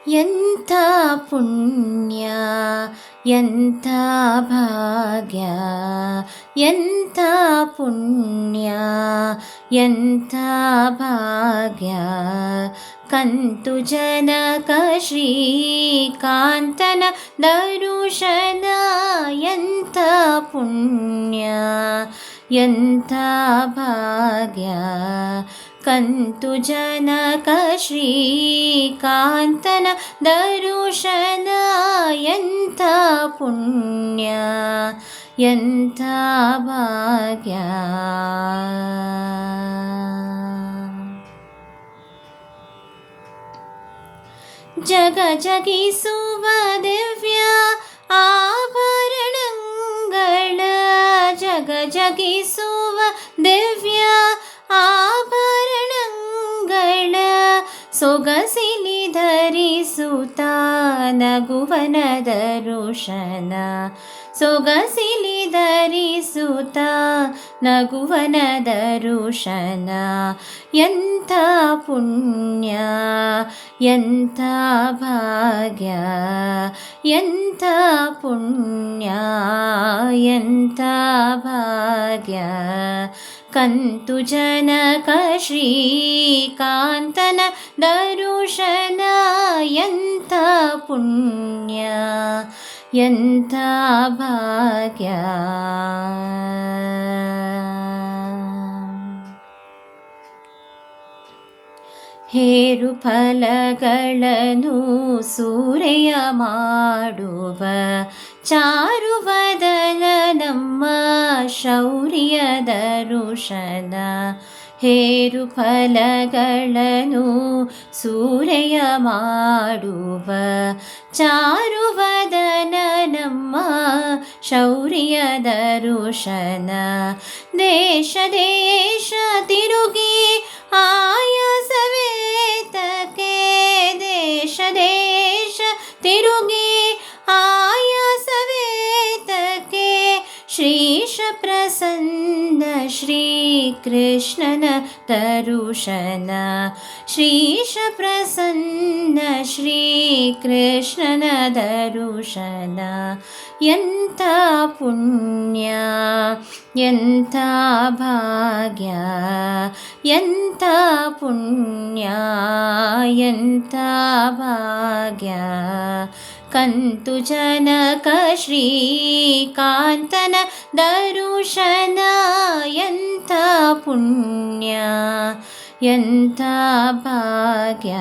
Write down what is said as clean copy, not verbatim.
ಎಂಥ ಪುಣ್ಯ ಎಂಥ ಭಾಗ್ಯ, ಎಂಥ ಪುಣ್ಯ ಎಂಥ ಭಾಗ್ಯ. ಕಂತು ಜನಕ ಶ್ರೀಕಾಂತನ ದರುಶನ, ಎಂಥ ಪುಣ್ಯ ಎಂಥ ಭಾಗ್ಯ. ಕಂತು ಜನಕ ಶ್ರೀಕಾಂತನ ದರುಶನ, ಎಂಥ ಪುಣ್ಯ ಎಂಥ ಭಾಗ್ಯ. ಜಗ ಜಗಿಸುವ ದಿವ್ಯ ಆಭರಣಗಳ, ಜಗ ಜಗಿಸುವ ದಿವ್ಯ ಆಭರಣಗಳ, ಸೊಗಸಿಲಿ ಧರಿಸುತ್ತ ನಗುವನ ದರುಶನ, ಸೊಗಸಿಲಿ ಧರಿಸುತ್ತ ನಗುವನ ದರುಶನ. ಎಂಥ ಪುಣ್ಯ ಎಂಥ ಭಾಗ್ಯ, ಎಂಥ ಪುಣ್ಯ ಎಂಥ ಭಾಗ್ಯ. ಕಂತು ಜನಕ ಶ್ರೀಕಾಂತನ ದರುಶನ, ಎಂಥ ಪುಣ್ಯ ಎಂಥ ಭಾಗ್ಯ. ಹೇರು ಫಲಗಳನ್ನು ಸೂರೆಯ ಮಾಡುವ ಚಾರುವದನ ನಮ್ಮ ಶೌರ್ಯ ದರುಶನ. ಹೇರು ಫಲಗಳನ್ನು ಸೂರೆಯ ಮಾಡುವ ಚಾರುವದನ ನಮ್ಮ ಶೌರ್ಯ ದರುಶನ. ದೇಶ ದೇಶ ತಿರುಗಿ ಆಯಾಸವೇತಕೆ, ದೇಶ ದೇಶ ತಿರುಗಿ ಆಯಾಸವೇತಕೆ. ಶ್ರೀಶ ಪ್ರಸನ್ನ ಶ್ರೀಕೃಷ್ಣನ ದರುಶನ, ಶ್ರೀಶ ಪ್ರಸನ್ನ ಶ್ರೀಕೃಷ್ಣನ ದರುಶನ. ಎಂಥ ಪುಣ್ಯ ಎಂಥ ಭಾಗ್ಯ, ಎಂಥ ಪುಣ್ಯ ಎಂಥ ಭಾಗ್ಯ. ಕಂತು ಜನಕ ಶ್ರೀಕಾಂತನ ದರುಶನ, ಎಂಥ ಪುಣ್ಯ ಎಂಥ ಭಾಗ್ಯ.